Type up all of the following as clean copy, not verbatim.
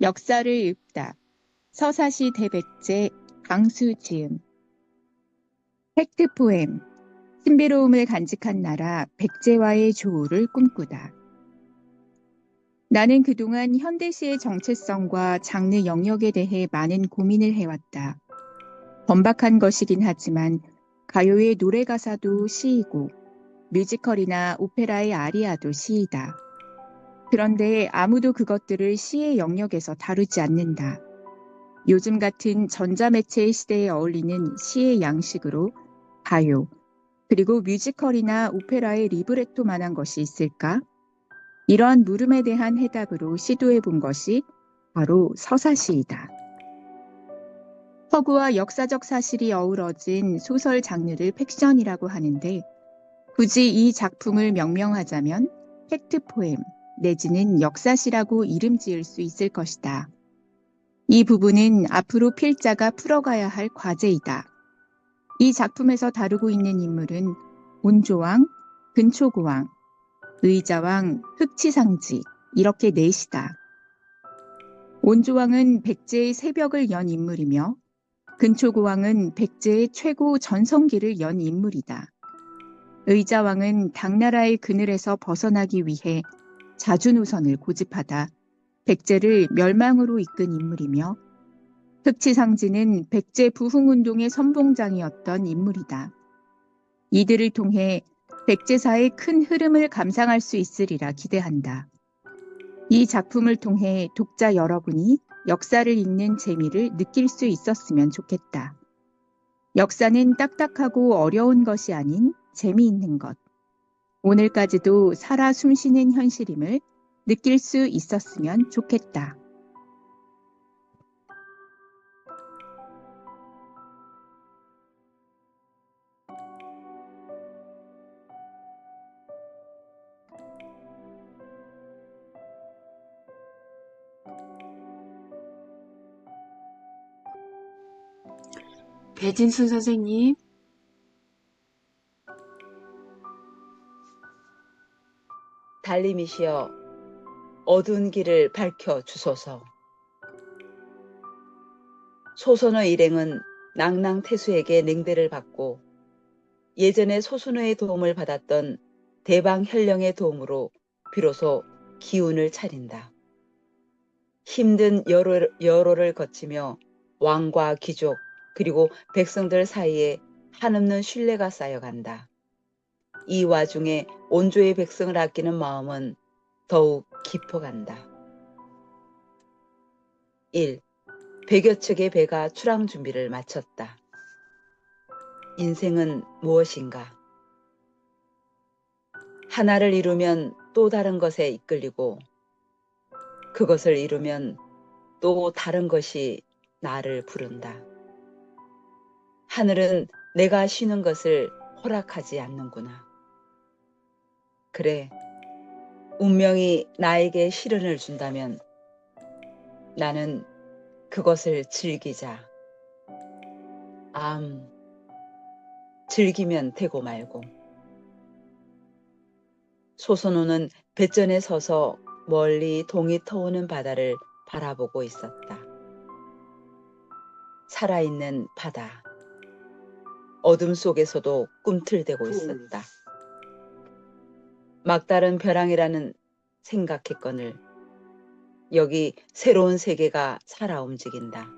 역사를 읊다. 서사시 대백제 강수지음. 팩트 포엠. 신비로움을 간직한 나라 백제와의 조우를 꿈꾸다. 나는 그동안 현대시의 정체성과 장르 영역에 대해 많은 고민을 해왔다. 번박한 것이긴 하지만 가요의 노래 가사도 시이고 뮤지컬이나 오페라의 아리아도 시이다. 그런데 아무도 그것들을 시의 영역에서 다루지 않는다. 요즘 같은 전자매체의 시대에 어울리는 시의 양식으로 가요, 그리고 뮤지컬이나 오페라의 리브레토만한 것이 있을까? 이러한 물음에 대한 해답으로 시도해 본 것이 바로 서사시이다. 허구와 역사적 사실이 어우러진 소설 장르를 팩션이라고 하는데 굳이 이 작품을 명명하자면 팩트 포엠 내지는 역사시라고 이름 지을 수 있을 것이다. 이 부분은 앞으로 필자가 풀어가야 할 과제이다. 이 작품에서 다루고 있는 인물은 온조왕, 근초고왕, 의자왕, 흑치상지 이렇게 넷이다. 온조왕은 백제의 새벽을 연 인물이며 근초고왕은 백제의 최고 전성기를 연 인물이다. 의자왕은 당나라의 그늘에서 벗어나기 위해 자주노선을 고집하다 백제를 멸망으로 이끈 인물이며 흑치상지는 백제 부흥운동의 선봉장이었던 인물이다. 이들을 통해 백제사의 큰 흐름을 감상할 수 있으리라 기대한다. 이 작품을 통해 독자 여러분이 역사를 읽는 재미를 느낄 수 있었으면 좋겠다. 역사는 딱딱하고 어려운 것이 아닌 재미있는 것. 오늘까지도 살아 숨쉬는 현실임을 느낄 수 있었으면 좋겠다. 배진순 선생님, 달님이시여 어두운 길을 밝혀 주소서. 소선의 일행은 낭낭태수에게 냉대를 받고 예전에 소순의 도움을 받았던 대방현령의 도움으로 비로소 기운을 차린다. 힘든 여로를 거치며 왕과 귀족 그리고 백성들 사이에 한없는 신뢰가 쌓여간다. 이 와중에 온조의 백성을 아끼는 마음은 더욱 깊어간다. 1. 100여 척의 배가 출항 준비를 마쳤다. 인생은 무엇인가? 하나를 이루면 또 다른 것에 이끌리고 그것을 이루면 또 다른 것이 나를 부른다. 하늘은 내가 쉬는 것을 허락하지 않는구나. 그래, 운명이 나에게 시련을 준다면 나는 그것을 즐기자. 즐기면 되고 말고. 소선호는 뱃전에 서서 멀리 동이 터오는 바다를 바라보고 있었다. 살아있는 바다. 어둠 속에서도 꿈틀대고 있었다. 막다른 벼랑이라는 생각했거늘 여기 새로운 세계가 살아 움직인다.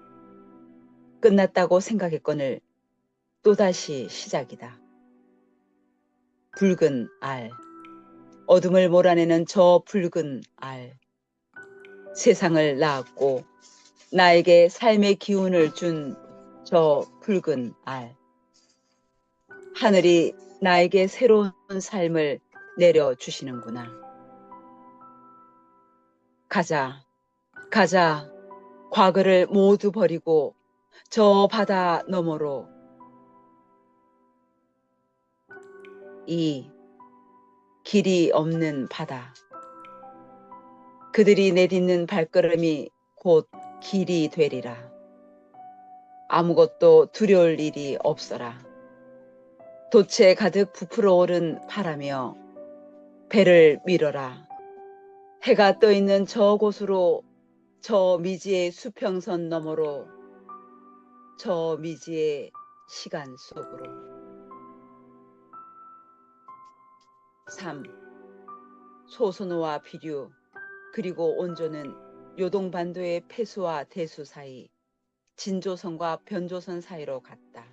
끝났다고 생각했거늘 또다시 시작이다. 붉은 알. 어둠을 몰아내는 저 붉은 알. 세상을 낳았고 나에게 삶의 기운을 준 저 붉은 알. 하늘이 나에게 새로운 삶을 내려주시는구나. 가자, 가자. 과거를 모두 버리고 저 바다 너머로. 2. 길이 없는 바다. 그들이 내딛는 발걸음이 곧 길이 되리라. 아무것도 두려울 일이 없어라. 돛에 가득 부풀어 오른 바라며 배를 밀어라. 해가 떠 있는 저곳으로 저 미지의 수평선 너머로, 저 미지의 시간 속으로. 3. 소선호와 비류 그리고 온조는 요동반도의 폐수와 대수 사이, 진조선과 변조선 사이로 갔다.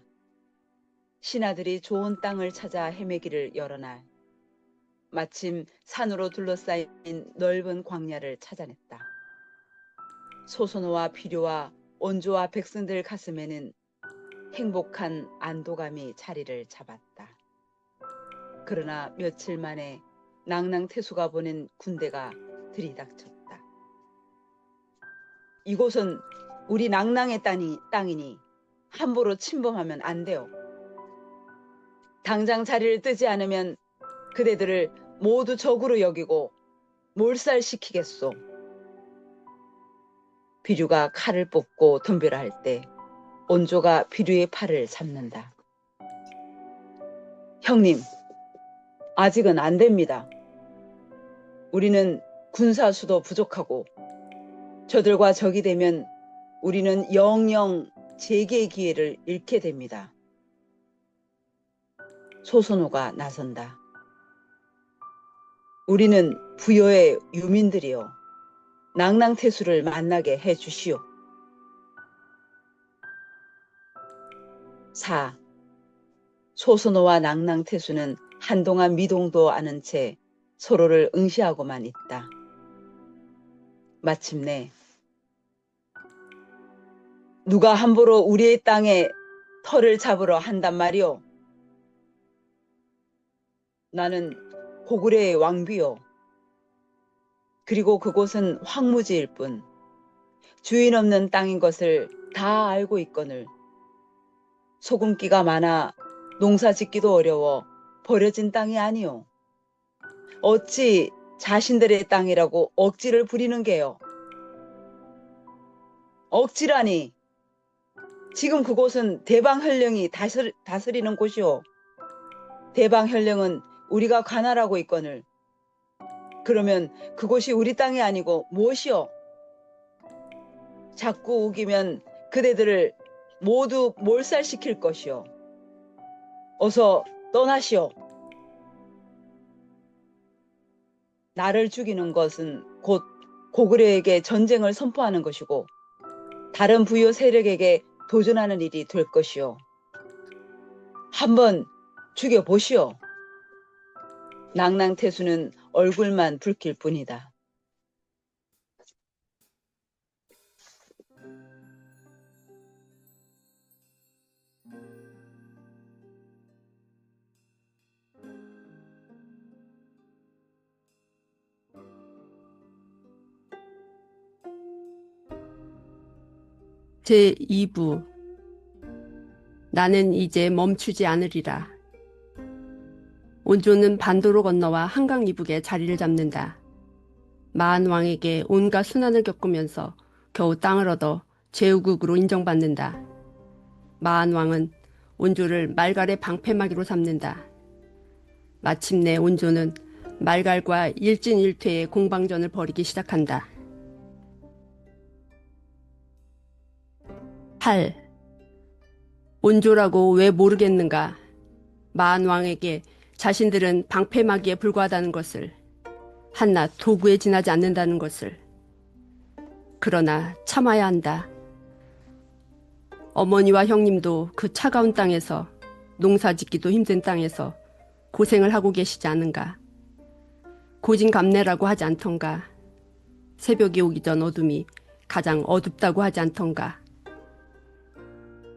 신하들이 좋은 땅을 찾아 헤매기를 여러 날, 마침 산으로 둘러싸인 넓은 광야를 찾아냈다. 소선호와 비류와 온조와 백성들 가슴에는 행복한 안도감이 자리를 잡았다. 그러나 며칠 만에 낭낭태수가 보낸 군대가 들이닥쳤다. 이곳은 우리 낭낭의 땅이니 함부로 침범하면 안 돼요. 당장 자리를 뜨지 않으면 그대들을 모두 적으로 여기고 몰살시키겠소. 비류가 칼을 뽑고 덤벼라 때 온조가 비류의 팔을 잡는다. 형님, 아직은 안 됩니다. 우리는 군사수도 부족하고 저들과 적이 되면 우리는 영영 재개의 기회를 잃게 됩니다. 소선호가 나선다. 우리는 부여의 유민들이요. 낭낭태수를 만나게 해주시오. 4. 소선호와 낭낭태수는 한동안 미동도 않은 채 서로를 응시하고만 있다. 마침내 누가 함부로 우리의 땅에 터를 잡으러 한단 말이오. 나는 고구려의 왕비요. 그리고 그곳은 황무지일 뿐 주인 없는 땅인 것을 다 알고 있거늘 소금기가 많아 농사 짓기도 어려워 버려진 땅이 아니오. 어찌 자신들의 땅이라고 억지를 부리는 게요. 억지라니. 지금 그곳은 대방현령이 다스리는 곳이오. 대방현령은 우리가 관할하고 있거늘. 그러면 그곳이 우리 땅이 아니고 무엇이오? 자꾸 우기면 그대들을 모두 몰살시킬 것이오. 어서 떠나시오. 나를 죽이는 것은 곧 고구려에게 전쟁을 선포하는 것이고 다른 부여 세력에게 도전하는 일이 될 것이오. 한번 죽여보시오. 낭낭태수는 얼굴만 붉힐 뿐이다. 제2부 나는 이제 멈추지 않으리라. 온조는 반도로 건너와 한강 이북에 자리를 잡는다. 마한 왕에게 온갖 순환을 겪으면서 겨우 땅을 얻어 제후국으로 인정받는다. 마한 왕은 온조를 말갈의 방패막이로 삼는다. 마침내 온조는 말갈과 일진일퇴의 공방전을 벌이기 시작한다. 8. 온조라고 왜 모르겠는가? 마한 왕에게 자신들은 방패막이에 불과하다는 것을, 한낱 도구에 지나지 않는다는 것을. 그러나 참아야 한다. 어머니와 형님도 그 차가운 땅에서, 농사짓기도 힘든 땅에서 고생을 하고 계시지 않은가? 고진감래라고 하지 않던가? 새벽이 오기 전 어둠이 가장 어둡다고 하지 않던가?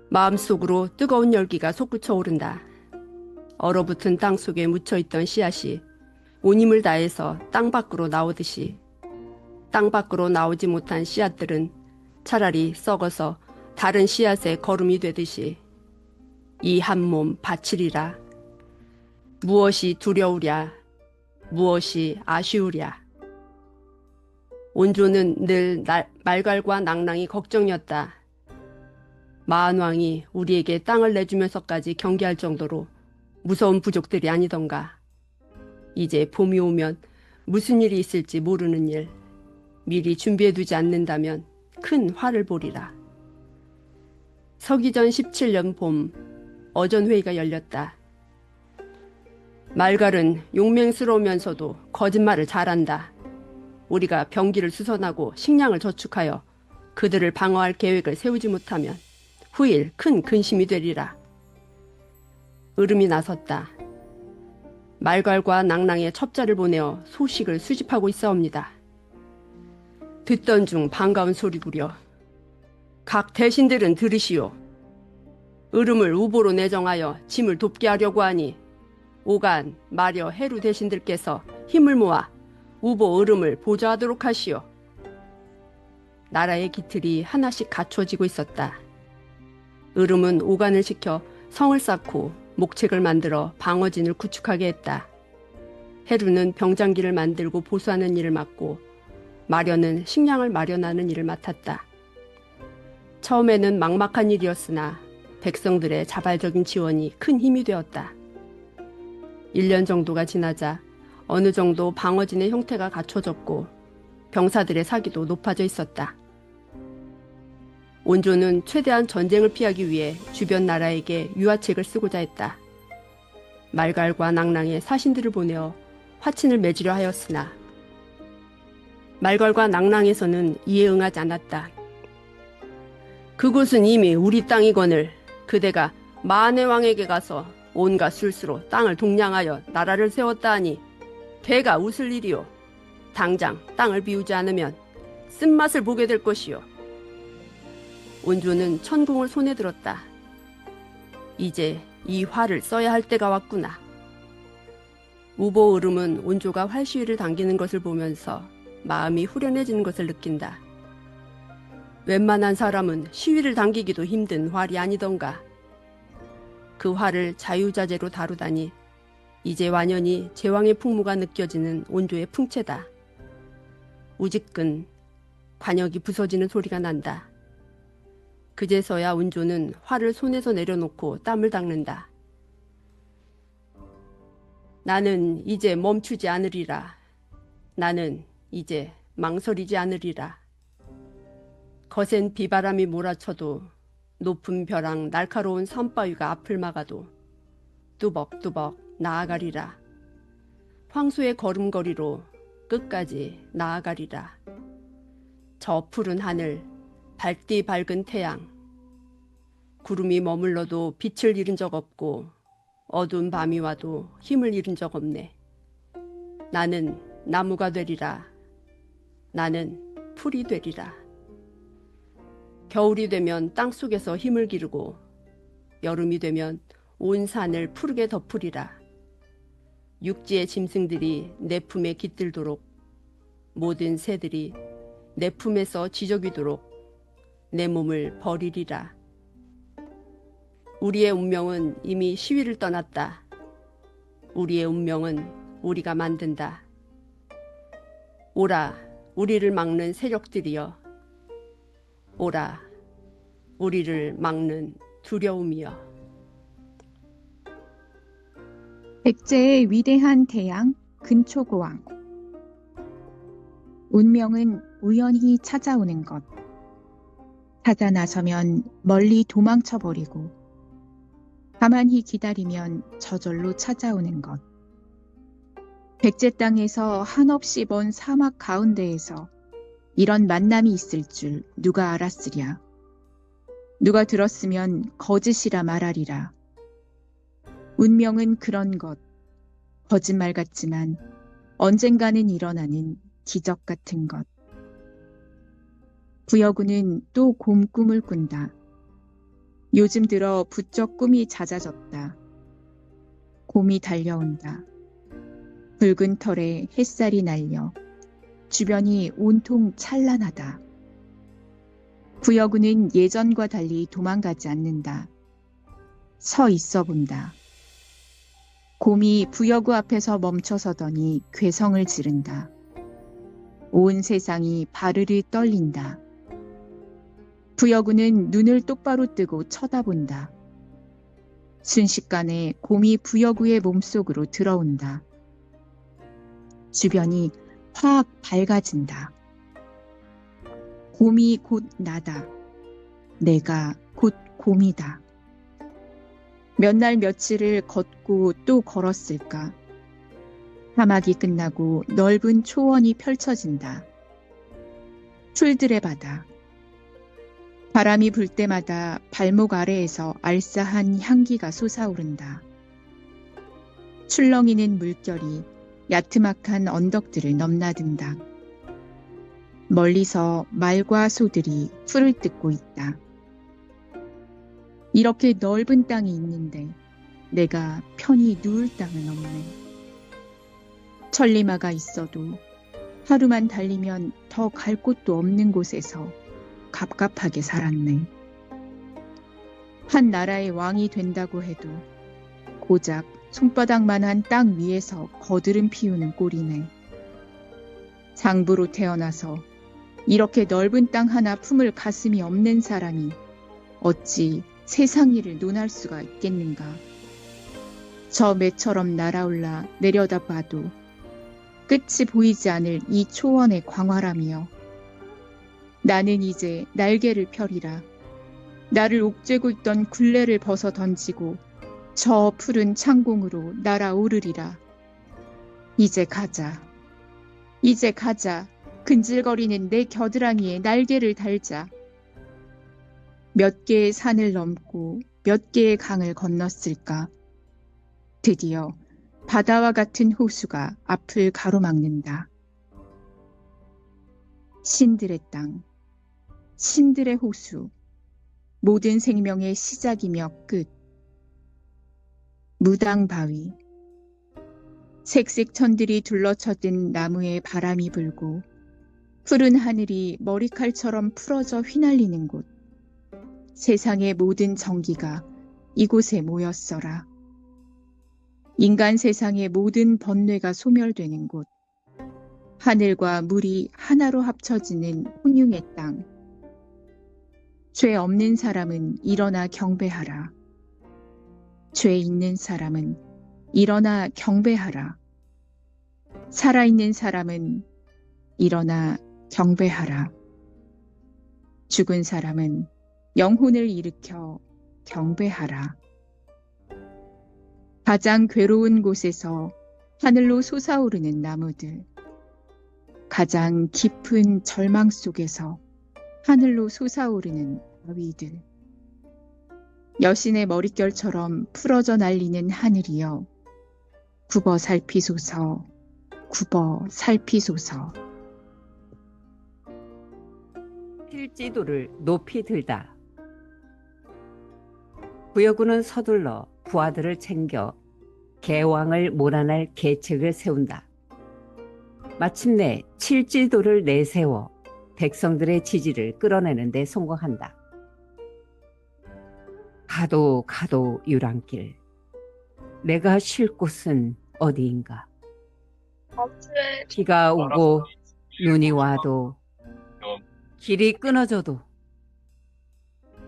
마음속으로 뜨거운 열기가 솟구쳐 오른다. 얼어붙은 땅 속에 묻혀있던 씨앗이 온 힘을 다해서 땅 밖으로 나오듯이 땅 밖으로 나오지 못한 씨앗들은 차라리 썩어서 다른 씨앗의 거름이 되듯이 이 한 몸 바치리라. 무엇이 두려우랴, 무엇이 아쉬우랴. 온조는 늘 말갈과 낭낭이 걱정이었다. 마한 왕이 우리에게 땅을 내주면서까지 경계할 정도로 무서운 부족들이 아니던가. 이제 봄이 오면 무슨 일이 있을지 모르는 일, 미리 준비해두지 않는다면 큰 화를 보리라. 서기 전 17년 봄 어전회의가 열렸다. 말갈은 용맹스러우면서도 거짓말을 잘한다. 우리가 병기를 수선하고 식량을 저축하여 그들을 방어할 계획을 세우지 못하면 후일 큰 근심이 되리라. 으름이 나섰다. 말갈과 낭랑의 첩자를 보내어 소식을 수집하고 있사옵니다. 듣던 중 반가운 소리구려. 각 대신들은 들으시오. 으름을 우보로 내정하여 짐을 돕게 하려고 하니 오간, 마려, 해루 대신들께서 힘을 모아 우보 으름을 보좌하도록 하시오. 나라의 기틀이 하나씩 갖춰지고 있었다. 으름은 오간을 시켜 성을 쌓고 목책을 만들어 방어진을 구축하게 했다. 해루는 병장기를 만들고 보수하는 일을 맡고 마려는 식량을 마련하는 일을 맡았다. 처음에는 막막한 일이었으나 백성들의 자발적인 지원이 큰 힘이 되었다. 1년 정도가 지나자 어느 정도 방어진의 형태가 갖춰졌고 병사들의 사기도 높아져 있었다. 온조는 최대한 전쟁을 피하기 위해 주변 나라에게 유화책을 쓰고자 했다. 말갈과 낭랑의 사신들을 보내어 화친을 맺으려 하였으나 말갈과 낭랑에서는 이에 응하지 않았다. 그곳은 이미 우리 땅이거늘 그대가 마한의 왕에게 가서 온갖 술수로 땅을 동량하여 나라를 세웠다 하니 대가 웃을 일이요. 당장 땅을 비우지 않으면 쓴맛을 보게 될 것이요. 온조는 천궁을 손에 들었다. 이제 이 활을 써야 할 때가 왔구나. 우보 으름은 온조가 활시위를 당기는 것을 보면서 마음이 후련해지는 것을 느낀다. 웬만한 사람은 시위를 당기기도 힘든 활이 아니던가. 그 활을 자유자재로 다루다니 이제 완연히 제왕의 풍무가 느껴지는 온조의 풍채다. 우직근 관역이 부서지는 소리가 난다. 그제서야 온조는 활을 손에서 내려놓고 땀을 닦는다. 나는 이제 멈추지 않으리라. 나는 이제 망설이지 않으리라. 거센 비바람이 몰아쳐도 높은 벼랑 날카로운 산바위가 앞을 막아도 뚜벅뚜벅 나아가리라. 황소의 걸음걸이로 끝까지 나아가리라. 저 푸른 하늘, 밝디 밝은 태양. 구름이 머물러도 빛을 잃은 적 없고 어두운 밤이 와도 힘을 잃은 적 없네. 나는 나무가 되리라. 나는 풀이 되리라. 겨울이 되면 땅속에서 힘을 기르고 여름이 되면 온 산을 푸르게 덮으리라. 육지의 짐승들이 내 품에 깃들도록 모든 새들이 내 품에서 지저귀도록 내 몸을 버리리라. 우리의 운명은 이미 시위를 떠났다. 우리의 운명은 우리가 만든다. 오라, 우리를 막는 세력들이여. 오라, 우리를 막는 두려움이여. 백제의 위대한 태양 근초고왕. 운명은 우연히 찾아오는 것. 찾아 나서면 멀리 도망쳐버리고 가만히 기다리면 저절로 찾아오는 것. 백제 땅에서 한없이 먼 사막 가운데에서 이런 만남이 있을 줄 누가 알았으랴. 누가 들었으면 거짓이라 말하리라. 운명은 그런 것, 거짓말 같지만 언젠가는 일어나는 기적 같은 것. 부여군은 또 곰꿈을 꾼다. 요즘 들어 부쩍 꿈이 잦아졌다. 곰이 달려온다. 붉은 털에 햇살이 날려 주변이 온통 찬란하다. 부여군은 예전과 달리 도망가지 않는다. 서 있어 본다. 곰이 부여구 앞에서 멈춰서더니 괴성을 지른다. 온 세상이 바르르 떨린다. 부여군은 눈을 똑바로 뜨고 쳐다본다. 순식간에 곰이 부여구의 몸속으로 들어온다. 주변이 확 밝아진다. 곰이 곧 나다. 내가 곧 곰이다. 몇 날 며칠을 걷고 또 걸었을까. 사막이 끝나고 넓은 초원이 펼쳐진다. 풀들의 바다. 바람이 불 때마다 발목 아래에서 알싸한 향기가 솟아오른다. 출렁이는 물결이 야트막한 언덕들을 넘나든다. 멀리서 말과 소들이 풀을 뜯고 있다. 이렇게 넓은 땅이 있는데 내가 편히 누울 땅은 없네. 천리마가 있어도 하루만 달리면 더 갈 곳도 없는 곳에서 갑갑하게 살았네. 한 나라의 왕이 된다고 해도 고작 손바닥만한 땅 위에서 거드름 피우는 꼴이네. 장부로 태어나서 이렇게 넓은 땅 하나 품을 가슴이 없는 사람이 어찌 세상 일을 논할 수가 있겠는가. 저 매처럼 날아올라 내려다봐도 끝이 보이지 않을 이 초원의 광활함이여. 나는 이제 날개를 펴리라. 나를 옥죄고 있던 굴레를 벗어 던지고 저 푸른 창공으로 날아오르리라. 이제 가자. 이제 가자. 근질거리는 내 겨드랑이에 날개를 달자. 몇 개의 산을 넘고 몇 개의 강을 건넜을까. 드디어 바다와 같은 호수가 앞을 가로막는다. 신들의 땅, 신들의 호수, 모든 생명의 시작이며 끝. 무당바위, 색색 천들이 둘러쳐든 나무에 바람이 불고 푸른 하늘이 머리칼처럼 풀어져 휘날리는 곳. 세상의 모든 정기가 이곳에 모였어라. 인간 세상의 모든 번뇌가 소멸되는 곳. 하늘과 물이 하나로 합쳐지는 혼용의 땅. 죄 없는 사람은 일어나 경배하라. 죄 있는 사람은 일어나 경배하라. 살아있는 사람은 일어나 경배하라. 죽은 사람은 영혼을 일으켜 경배하라. 가장 괴로운 곳에서 하늘로 솟아오르는 나무들. 가장 깊은 절망 속에서 하늘로 솟아오르는 바위들. 여신의 머릿결처럼 풀어져 날리는 하늘이여. 굽어 살피소서, 굽어 살피소서. 필지도를 높이 들다. 부여군은 서둘러 부하들을 챙겨 개왕을 몰아낼 계책을 세운다. 마침내 칠지도를 내세워 백성들의 지지를 끌어내는 데 성공한다. 가도 가도 유랑길, 내가 쉴 곳은 어디인가. 비가 오고 눈이 와도 길이 끊어져도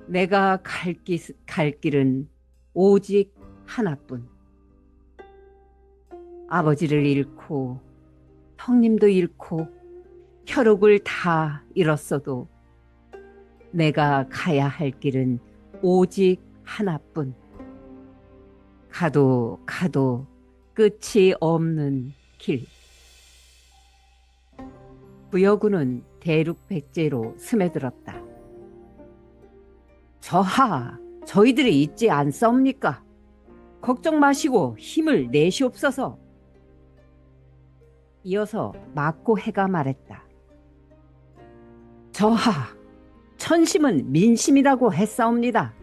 내가 갈 길은 오직 하나뿐. 아버지를 잃고 형님도 잃고 혈육을 다 잃었어도 내가 가야 할 길은 오직 하나뿐. 가도 가도 끝이 없는 길. 부여군은 대륙 백제로 스며들었다. 저하, 저희들이 있지 않사옵니까? 걱정 마시고 힘을 내시옵소서. 이어서 막고해가 말했다. 저하, 천심은 민심이라고 했사옵니다.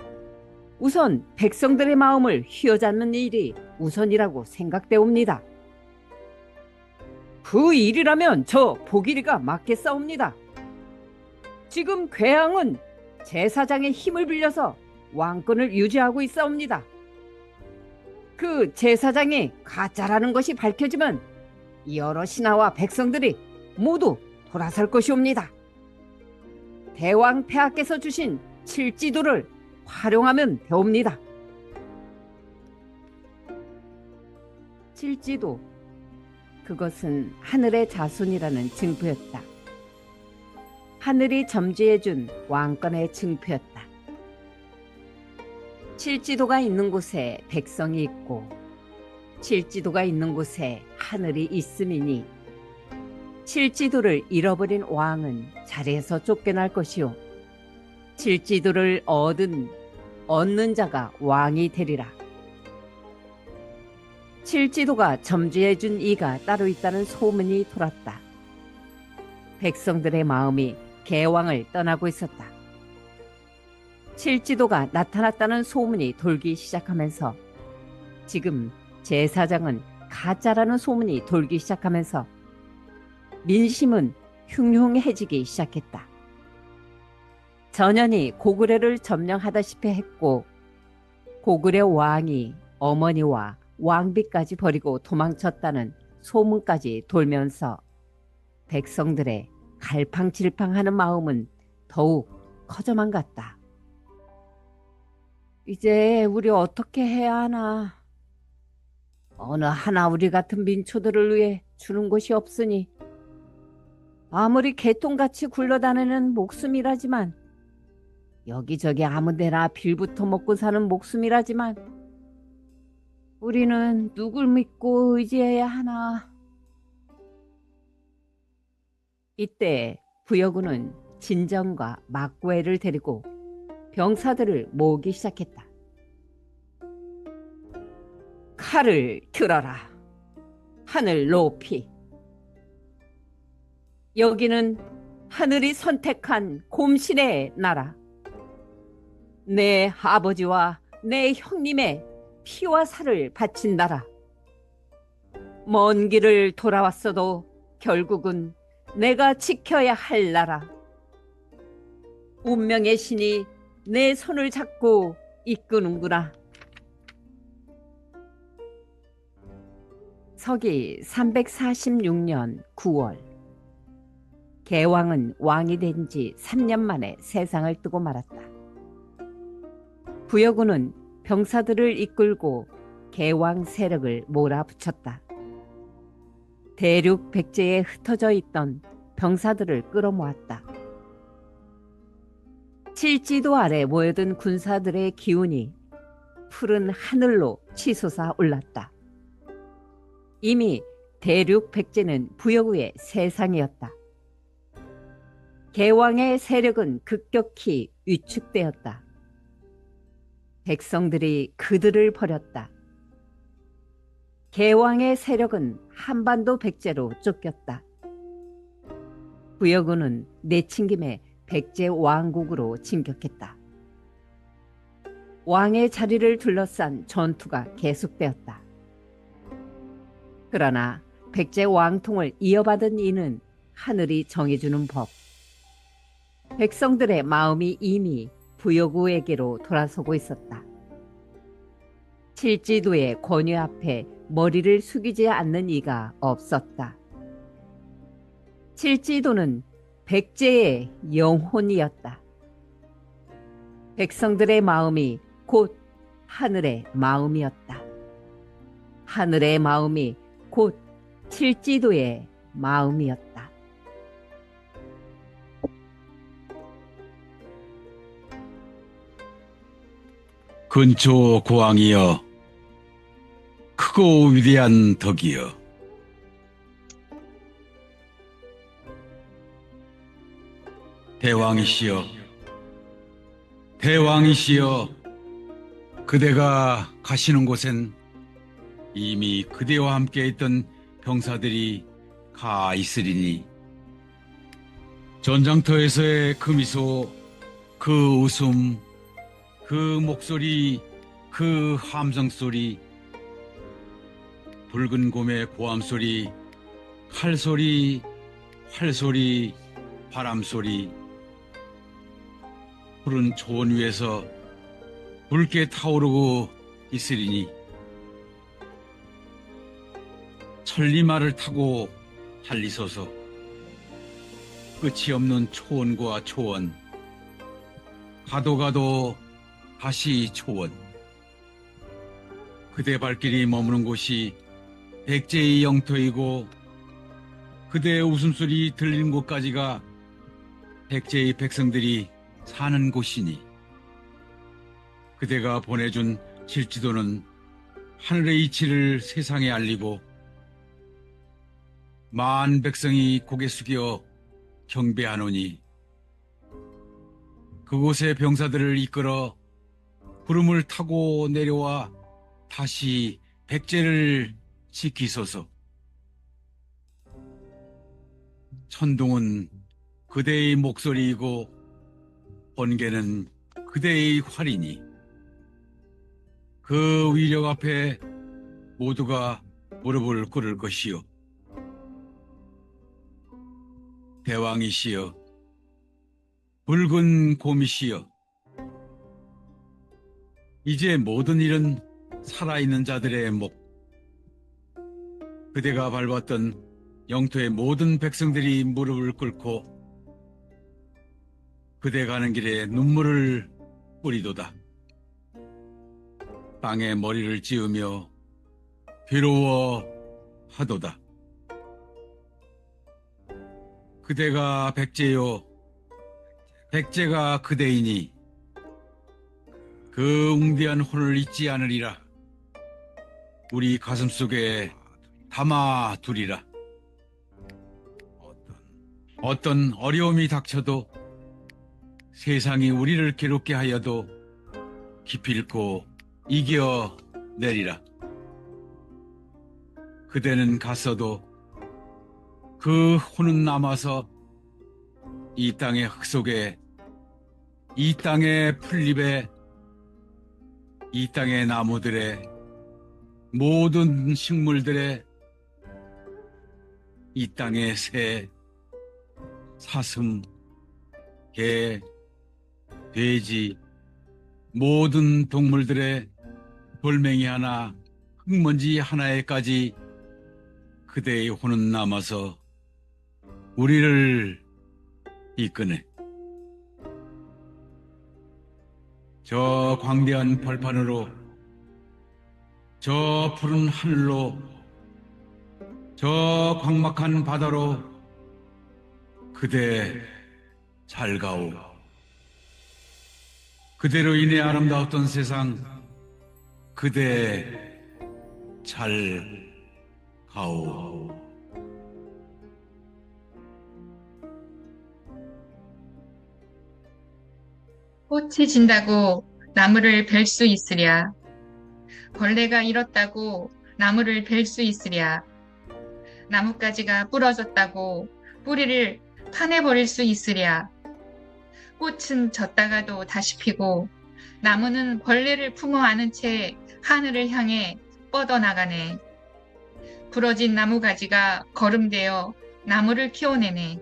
우선 백성들의 마음을 휘어잡는 일이 우선이라고 생각되옵니다. 그 일이라면 저 보기리가 맡겠사옵니다. 지금 괴양은 제사장의 힘을 빌려서 왕권을 유지하고 있사옵니다. 그 제사장이 가짜라는 것이 밝혀지면 여러 신하와 백성들이 모두 돌아설 것이옵니다. 대왕 폐하께서 주신 칠지도를 활용하면 되옵니다. 칠지도, 그것은 하늘의 자손이라는 징표였다. 하늘이 점지해준 왕권의 증표였다. 칠지도가 있는 곳에 백성이 있고 칠지도가 있는 곳에 하늘이 있음이니 칠지도를 잃어버린 왕은 자리에서 쫓겨날 것이요 칠지도를 얻는 자가 왕이 되리라. 칠지도가 점지해준 이가 따로 있다는 소문이 돌았다. 백성들의 마음이 개왕을 떠나고 있었다. 칠지도가 나타났다는 소문이 돌기 시작하면서 지금 제사장은 가짜라는 소문이 돌기 시작하면서 민심은 흉흉해지기 시작했다. 전연이 고구려를 점령하다시피 했고 고구려 왕이 어머니와 왕비까지 버리고 도망쳤다는 소문까지 돌면서 백성들의 갈팡질팡하는 마음은 더욱 커져만 갔다. 이제 우리 어떻게 해야 하나? 어느 하나 우리 같은 민초들을 위해 주는 것이 없으니 아무리 개똥같이 굴러다니는 목숨이라지만 여기저기 아무데나 빌부터 먹고 사는 목숨이라지만 우리는 누굴 믿고 의지해야 하나? 이때 부여군은 진정과 막구애를 데리고 병사들을 모으기 시작했다. 칼을 들어라. 하늘 높이. 여기는 하늘이 선택한 곰신의 나라. 내 아버지와 내 형님의 피와 살을 바친 나라. 먼 길을 돌아왔어도 결국은 내가 지켜야 할 나라. 운명의 신이 내 손을 잡고 이끄는구나. 서기 346년 9월 개왕은 왕이 된 지 3년 만에 세상을 뜨고 말았다. 부여군은 병사들을 이끌고 개왕 세력을 몰아붙였다. 대륙 백제에 흩어져 있던 병사들을 끌어모았다. 칠지도 아래 모여든 군사들의 기운이 푸른 하늘로 치솟아 올랐다. 이미 대륙 백제는 부여구의 세상이었다. 개왕의 세력은 급격히 위축되었다. 백성들이 그들을 버렸다. 개왕의 세력은 한반도 백제로 쫓겼다. 부여군은 내친김에 백제 왕국으로 진격했다. 왕의 자리를 둘러싼 전투가 계속되었다. 그러나 백제 왕통을 이어받은 이는 하늘이 정해주는 법. 백성들의 마음이 이미 부여구에게로 돌아서고 있었다. 칠지도의 권위 앞에 머리를 숙이지 않는 이가 없었다. 칠지도는 백제의 영혼이었다. 백성들의 마음이 곧 하늘의 마음이었다. 하늘의 마음이 곧 칠지도의 마음이었다. 근초 고왕이여, 크고 위대한 덕이여, 대왕이시여, 대왕이시여, 그대가 가시는 곳엔 이미 그대와 함께 있던 병사들이 가 있으리니 전장터에서의 그 미소, 그 웃음, 그 목소리, 그 함성소리, 붉은 곰의 고함소리, 칼소리, 활소리, 바람소리, 푸른 초원 위에서 붉게 타오르고 있으리니 천리마를 타고 달리소서. 끝이 없는 초원과 초원, 가도 가도 다시 초원. 그대 발길이 머무는 곳이 백제의 영토이고 그대의 웃음소리 들리는 곳까지가 백제의 백성들이 사는 곳이니 그대가 보내준 질지도는 하늘의 이치를 세상에 알리고 만 백성이 고개 숙여 경배하노니 그곳의 병사들을 이끌어 구름을 타고 내려와 다시 백제를 지키소서. 천둥은 그대의 목소리이고 번개는 그대의 활이니 그 위력 앞에 모두가 무릎을 꿇을 것이요. 대왕이시여, 붉은 곰이시여, 이제 모든 일은 살아있는 자들의 목, 그대가 밟았던 영토의 모든 백성들이 무릎을 꿇고 그대 가는 길에 눈물을 뿌리도다. 땅에 머리를 찌으며 괴로워하도다. 그대가 백제요, 백제가 그대이니 그 웅대한 혼을 잊지 않으리라. 우리 가슴속에 담아두리라. 어떤 어려움이 닥쳐도 세상이 우리를 괴롭게 하여도 기필코 이겨내리라. 그대는 갔어도 그 혼은 남아서 이 땅의 흙 속에, 이 땅의 풀잎에, 이 땅의 나무들의, 모든 식물들의, 이 땅의 새, 사슴, 개, 돼지, 모든 동물들의 돌멩이 하나, 흙먼지 하나에까지 그대의 혼은 남아서 우리를 이끄네. 저 광대한 벌판으로, 저 푸른 하늘로, 저 광막한 바다로 그대 잘 가오. 그대로 인해 아름다웠던 세상 그대 잘 가오. 꽃이 진다고 나무를 벨 수 있으랴. 벌레가 일었다고 나무를 벨 수 있으랴. 나뭇가지가 부러졌다고 뿌리를 파내버릴 수 있으랴. 꽃은 졌다가도 다시 피고 나무는 벌레를 품어 안은 채 하늘을 향해 뻗어나가네. 부러진 나무가지가 거름되어 나무를 키워내네.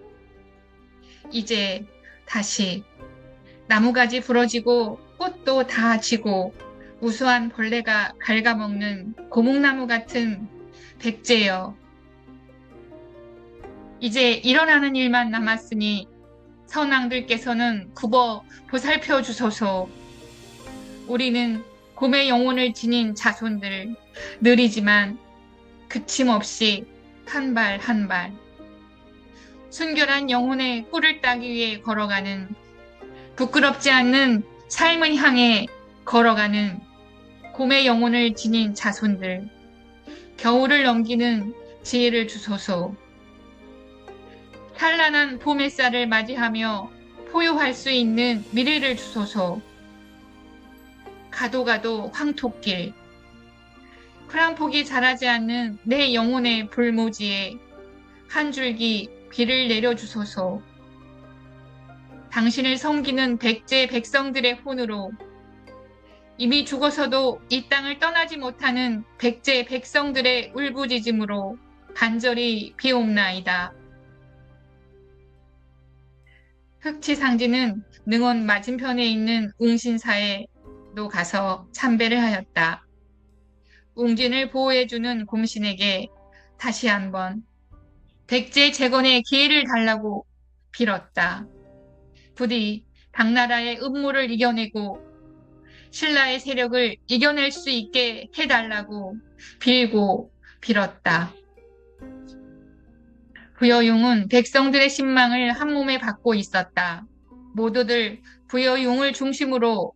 이제 다시 나무가지 부러지고 꽃도 다 지고 우수한 벌레가 갉아먹는 고목나무 같은 백제여. 이제 일어나는 일만 남았으니 선왕들께서는 굽어 보살펴 주소서. 우리는 곰의 영혼을 지닌 자손들, 느리지만 그침없이 한 발 한 발 순결한 영혼의 꿀을 따기 위해 걸어가는, 부끄럽지 않는 삶을 향해 걸어가는 곰의 영혼을 지닌 자손들, 겨울을 넘기는 지혜를 주소서. 찬란한 봄 햇살을 맞이하며 포효할 수 있는 미래를 주소서. 가도 가도 황토길, 풀 한 폭이 자라지 않는 내 영혼의 불모지에 한 줄기 비를 내려주소서. 당신을 섬기는 백제 백성들의 혼으로 이미 죽어서도 이 땅을 떠나지 못하는 백제 백성들의 울부짖음으로 간절히 비옵나이다. 흑치상지는 능원 맞은편에 있는 웅신사에도 가서 참배를 하였다. 웅진을 보호해주는 곰신에게 다시 한번 백제 재건의 기회를 달라고 빌었다. 부디 당나라의 음모를 이겨내고 신라의 세력을 이겨낼 수 있게 해달라고 빌고 빌었다. 부여용은 백성들의 신망을 한몸에 받고 있었다. 모두들 부여용을 중심으로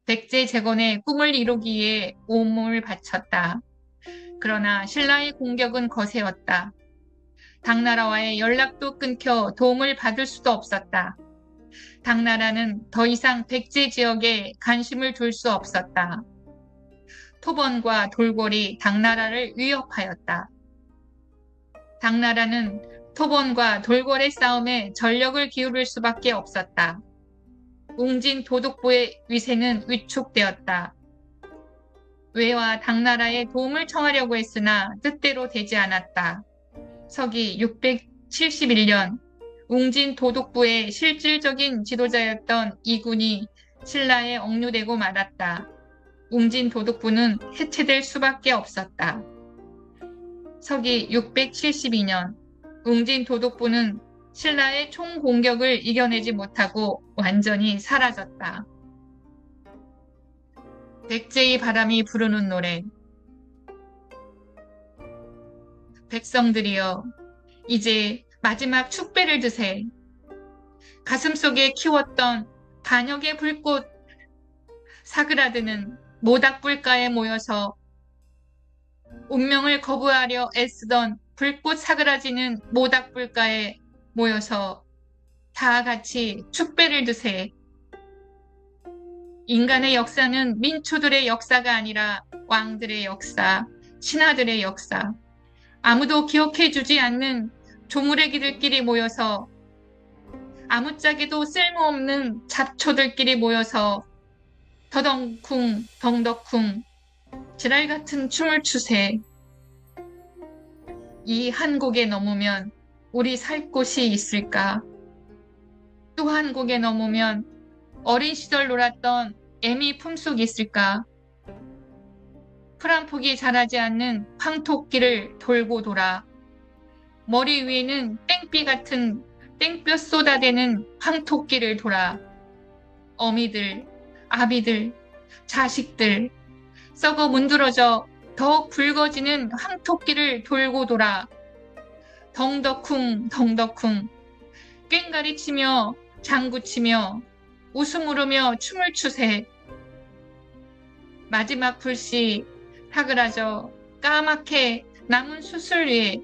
백제재건의 꿈을 이루기 위해 온몸을 바쳤다. 그러나 신라의 공격은 거세었다. 당나라와의 연락도 끊겨 도움을 받을 수도 없었다. 당나라는 더 이상 백제 지역에 관심을 둘 수 없었다. 토번과 돌궐이 당나라를 위협하였다. 당나라는 토번과 돌궐의 싸움에 전력을 기울일 수밖에 없었다. 웅진 도독부의 위세는 위축되었다. 외와 당나라에 도움을 청하려고 했으나 뜻대로 되지 않았다. 서기 671년 웅진 도독부의 실질적인 지도자였던 이군이 신라에 억류되고 말았다. 웅진 도독부는 해체될 수밖에 없었다. 서기 672년 웅진 도독부는 신라의 총공격을 이겨내지 못하고 완전히 사라졌다. 백제의 바람이 부르는 노래. 백성들이여, 이제 마지막 축배를 드세. 가슴속에 키웠던 반역의 불꽃 사그라드는 모닥불가에 모여서 운명을 거부하려 애쓰던 불꽃 사그라지는 모닥불가에 모여서 다 같이 축배를 드세. 인간의 역사는 민초들의 역사가 아니라 왕들의 역사, 신하들의 역사. 아무도 기억해주지 않는 조무래기들끼리 모여서 아무짝에도 쓸모없는 잡초들끼리 모여서 더덩쿵 덩덕쿵 지랄 같은 춤을 추세. 이 한 곡에 넘으면 우리 살 곳이 있을까? 또 한 곡에 넘으면 어린 시절 놀았던 애미 품속이 있을까? 풀 한 폭이 자라지 않는 황토끼를 돌고 돌아 머리 위에는 땡비 같은 땡볕 쏟아대는 황토끼를 돌아 어미들, 아비들, 자식들 썩어 문드러져 더욱 붉어지는 황토끼를 돌고 돌아 덩덕쿵 덩덕쿵 꽹가리 치며 장구 치며 웃음 울으며 춤을 추세. 마지막 불씨 사그라져 까맣게 남은 수술 위에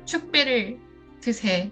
축배를 드세.